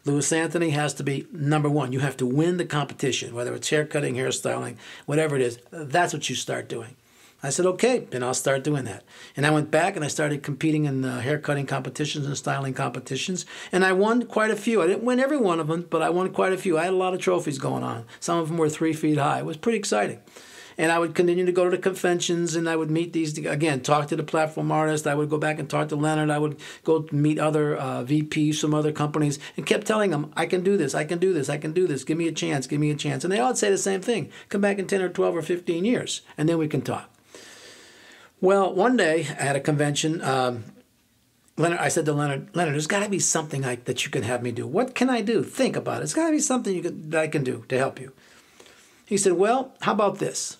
Louis Anthony has to be number one. You have to win the competition, whether it's hair cutting, hairstyling, whatever it is. That's what you start doing. I said, okay, then I'll start doing that. And I went back and I started competing in hair cutting competitions and styling competitions. And I won quite a few. I didn't win every one of them, but I won quite a few. I had a lot of trophies going on. Some of them were 3 feet high. It was pretty exciting. And I would continue to go to the conventions and I would meet these, again, talk to the platform artists. I would go back and talk to Leonard. I would go meet other VPs from other companies and kept telling them, I can do this, I can do this, I can do this. Give me a chance, give me a chance. And they all would say the same thing. Come back in 10 or 12 or 15 years and then we can talk. Well, one day I had a convention. Leonard, I said to Leonard, there's got to be something that you can have me do. What can I do? Think about it. It's got to be something that I can do to help you. He said, well, how about this?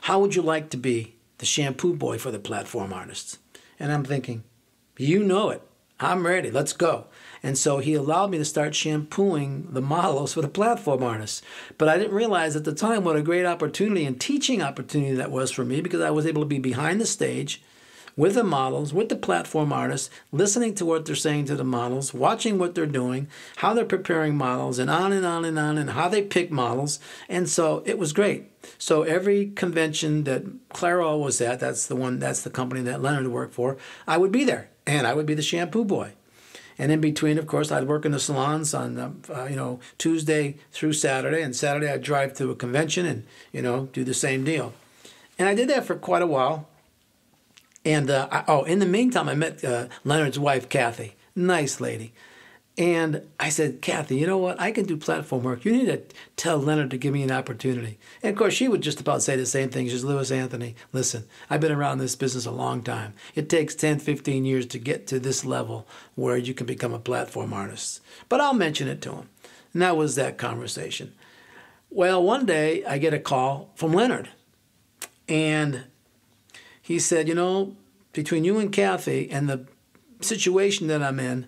How would you like to be the shampoo boy for the platform artists? And I'm thinking, you know it. I'm ready. Let's go. And so he allowed me to start shampooing the models for the platform artists. But I didn't realize at the time what a great opportunity and teaching opportunity that was for me, because I was able to be behind the stage with the models, with the platform artists, listening to what they're saying to the models, watching what they're doing, how they're preparing models, and on and on and on, and how they pick models. And so it was great. So every convention that Clairol was at, that's the company that Leonard worked for, I would be there, and I would be the shampoo boy. And in between, of course, I'd work in the salons on, Tuesday through Saturday. And Saturday I'd drive to a convention and, do the same deal. And I did that for quite a while. And, in the meantime, I met Leonard's wife, Kathy. Nice lady. And I said, Kathy, you know what? I can do platform work. You need to tell Leonard to give me an opportunity. And, of course, she would just about say the same thing. She says, Louis Anthony, listen, I've been around this business a long time. It takes 10, 15 years to get to this level where you can become a platform artist. But I'll mention it to him. And that was that conversation. Well, one day I get a call from Leonard. And he said, between you and Kathy and the situation that I'm in,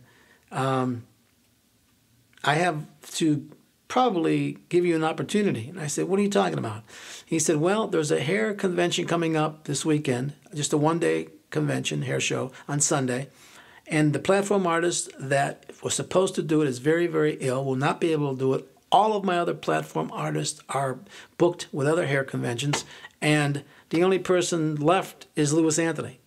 I have to probably give you an opportunity. And I said, what are you talking about? He said, well, there's a hair convention coming up this weekend, just a one-day convention, hair show, on Sunday. And the platform artist that was supposed to do it is very, very ill, will not be able to do it. All of my other platform artists are booked with other hair conventions, and the only person left is Louis Anthony.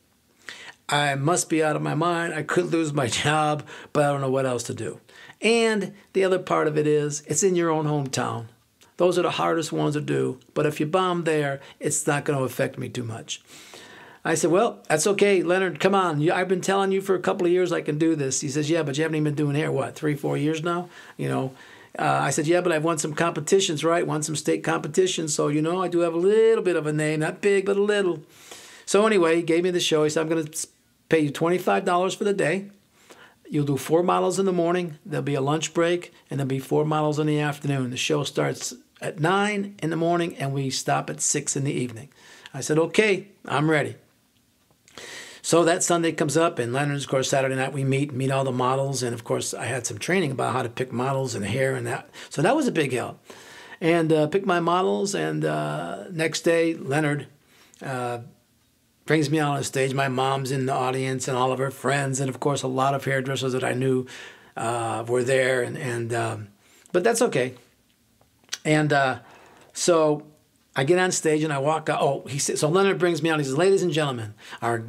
I must be out of my mind. I could lose my job, but I don't know what else to do. And the other part of it is, it's in your own hometown. Those are the hardest ones to do. But if you bomb there, it's not going to affect me too much. I said, well, that's okay, Leonard, come on. I've been telling you for a couple of years I can do this. He says, yeah, but you haven't even been doing hair, 3-4 years now? I said, yeah, but I've won some competitions, right? Won some state competitions. So, I do have a little bit of a name. Not big, but a little. So anyway, he gave me the show. He said, I'm going to pay you $25 for the day. You'll do 4 models in the morning. There'll be a lunch break, and there'll be 4 models in the afternoon. The show starts at 9 in the morning, and we stop at 6 in the evening. I said, okay, I'm ready. So that Sunday comes up, and Leonard, of course, Saturday night we meet all the models. And, of course, I had some training about how to pick models and hair and that. So that was a big help. And picked my models, and next day, Leonard brings me out on stage. My mom's in the audience and all of her friends. And, of course, a lot of hairdressers that I knew were there. But that's okay. And so I get on stage and I walk out. So Leonard brings me out. He says, ladies and gentlemen, our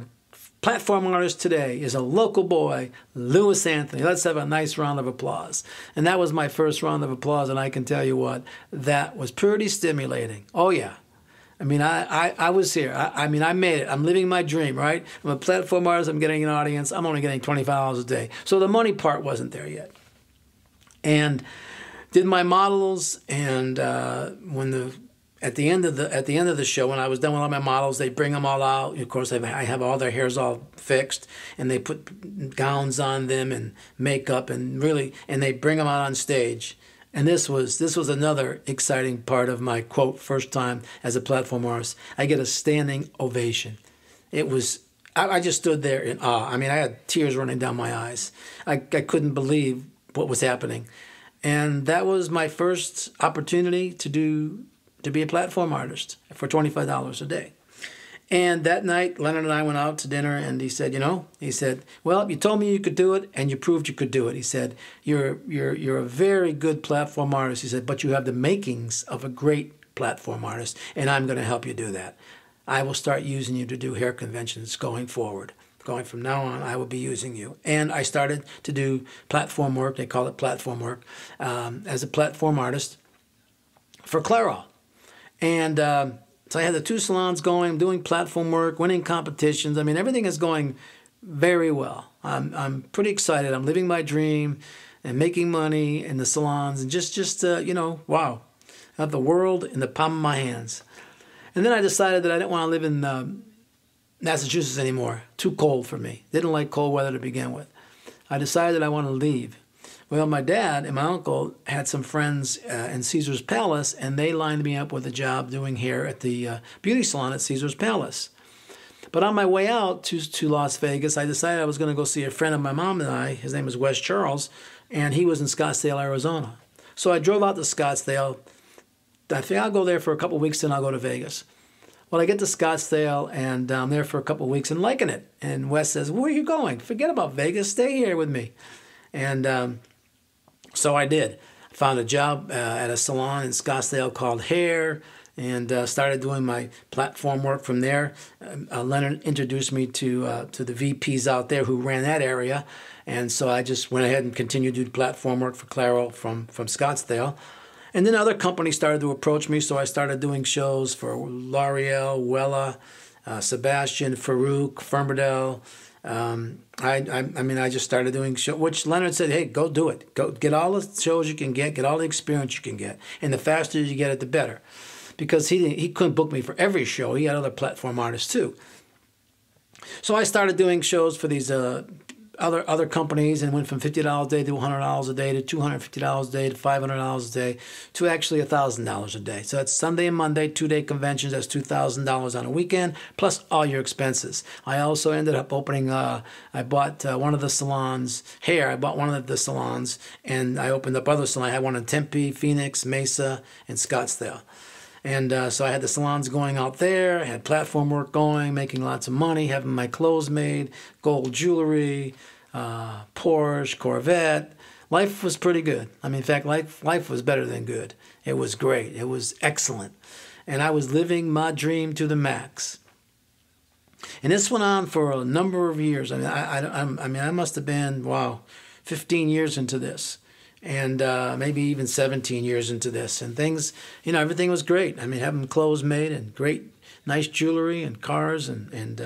platform artist today is a local boy, Louis Anthony. Let's have a nice round of applause. And that was my first round of applause. And I can tell you what, that was pretty stimulating. Oh, yeah. I mean, I was here. I made it. I'm living my dream, right? I'm a platform artist. I'm getting an audience. I'm only getting $25 a day. So the money part wasn't there yet. And did my models, and at the end of the show, when I was done with all my models, they bring them all out. Of course, I have all their hairs all fixed, and they put gowns on them and makeup, and they bring them out on stage. And this was another exciting part of my, quote, first time as a platform artist. I get a standing ovation. I just stood there in awe. I mean, I had tears running down my eyes. I couldn't believe what was happening. And that was my first opportunity to be a platform artist for $25 a day. And that night, Leonard and I went out to dinner, and he said, well, you told me you could do it, and you proved you could do it. He said, you're a very good platform artist. He said, but you have the makings of a great platform artist, and I'm going to help you do that. I will start using you to do hair conventions going forward. Going from now on, I will be using you. And I started to do platform work. They call it platform work, as a platform artist for Clairol. And so I had the 2 salons going, doing platform work, winning competitions. I mean, everything is going very well. I'm pretty excited. I'm living my dream and making money in the salons, and just wow, I have the world in the palm of my hands. And then I decided that I didn't want to live in Massachusetts anymore. Too cold for me. Didn't like cold weather to begin with. I decided I wanted to leave. Well, my dad and my uncle had some friends in Caesar's Palace, and they lined me up with a job doing hair at the beauty salon at Caesar's Palace. But on my way out to Las Vegas, I decided I was going to go see a friend of my mom and I. His name was Wes Charles, and he was in Scottsdale, Arizona. So I drove out to Scottsdale. I think I'll go there for a couple of weeks, then I'll go to Vegas. Well, I get to Scottsdale, and I'm there for a couple of weeks and liking it. And Wes says, where are you going? Forget about Vegas. Stay here with me. And so I did. I found a job at a salon in Scottsdale called Hair, and started doing my platform work from there. Leonard introduced me to the VPs out there who ran that area, and so I just went ahead and continued to do platform work for Clairol from Scottsdale. And then other companies started to approach me, so I started doing shows for L'Oreal, Wella, Sebastian, Farouk, Firmidel. I just started doing shows, which Leonard said, hey, go do it. Go get all the shows you can get all the experience you can get. And the faster you get it, the better. Because he couldn't book me for every show. He had other platform artists too. So I started doing shows for these other companies, and went from $50 a day to $100 a day to $250 a day to $500 a day to actually $1,000 a day. So that's Sunday and Monday, 2-day conventions. That's $2,000 on a weekend, plus all your expenses. I also ended up opening, I bought one of the salons, Hair. I bought one of the salons, and I opened up other salons. I had one in Tempe, Phoenix, Mesa, and Scottsdale. And so I had the salons going out there. I had platform work going, making lots of money, having my clothes made, gold jewelry, Porsche, Corvette. Life was pretty good. I mean, in fact, life was better than good. It was great. It was excellent. And I was living my dream to the max. And this went on for a number of years. I must have been, 15 years into this. And maybe even 17 years into this. And things, everything was great. I mean, having clothes made and great, nice jewelry and cars and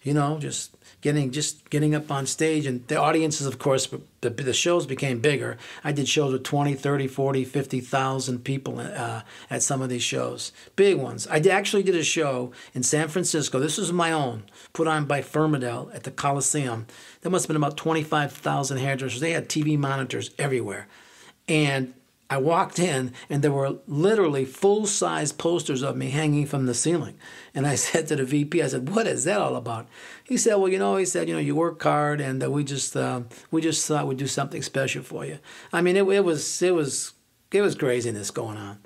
just getting up on stage. And the audiences, of course, the shows became bigger. I did shows with 20, 30, 40, 50,000 people at some of these shows. Big ones. I actually did a show in San Francisco. This was my own, put on by Firmidel at the Coliseum. There must have been about 25,000 hairdressers. They had TV monitors everywhere. And I walked in, and there were literally full-size posters of me hanging from the ceiling. And I said to the VP, I said, what is that all about? He said, well, you work hard, and we just thought we'd do something special for you. I mean, it was craziness going on.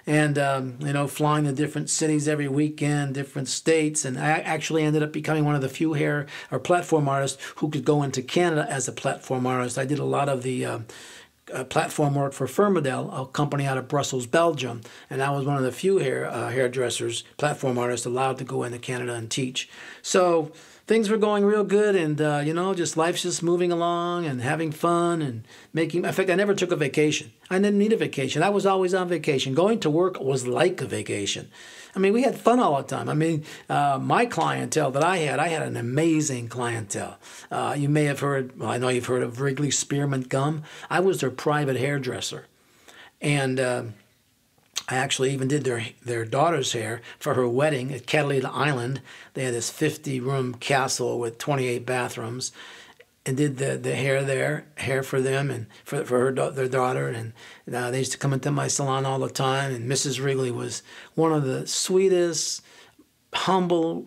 And, flying to different cities every weekend, different states. And I actually ended up becoming one of the few hair or platform artists who could go into Canada as a platform artist. I did a lot of the platform work for Firmidel, a company out of Brussels, Belgium. And I was one of the few hairdressers, platform artists allowed to go into Canada and teach. So things were going real good, and life's just moving along and having fun and making. In fact, I never took a vacation. I didn't need a vacation. I was always on vacation. Going to work was like a vacation. I mean, we had fun all the time. I mean, my clientele that I had an amazing clientele. You may have heard. Well, I know you've heard of Wrigley Spearmint Gum. I was their private hairdresser, and I actually even did their daughter's hair for her wedding at Catalina Island. They had this 50-room castle with 28 bathrooms, and did the hair for them and for their daughter. And they used to come into my salon all the time. And Mrs. Wrigley was one of the sweetest, humble,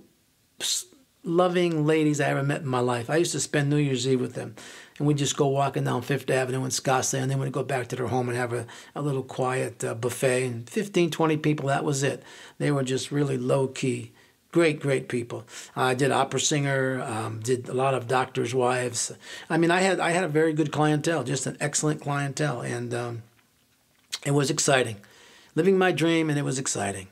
loving ladies I ever met in my life. I used to spend New Year's Eve with them. And we'd just go walking down Fifth Avenue in Scottsdale, and then we'd go back to their home and have a little quiet buffet. And 15, 20 people, that was it. They were just really low-key, Great, great people. I did opera singer, did a lot of doctors' wives. I mean, I had a very good clientele, just an excellent clientele, and it was exciting, living my dream, and it was exciting.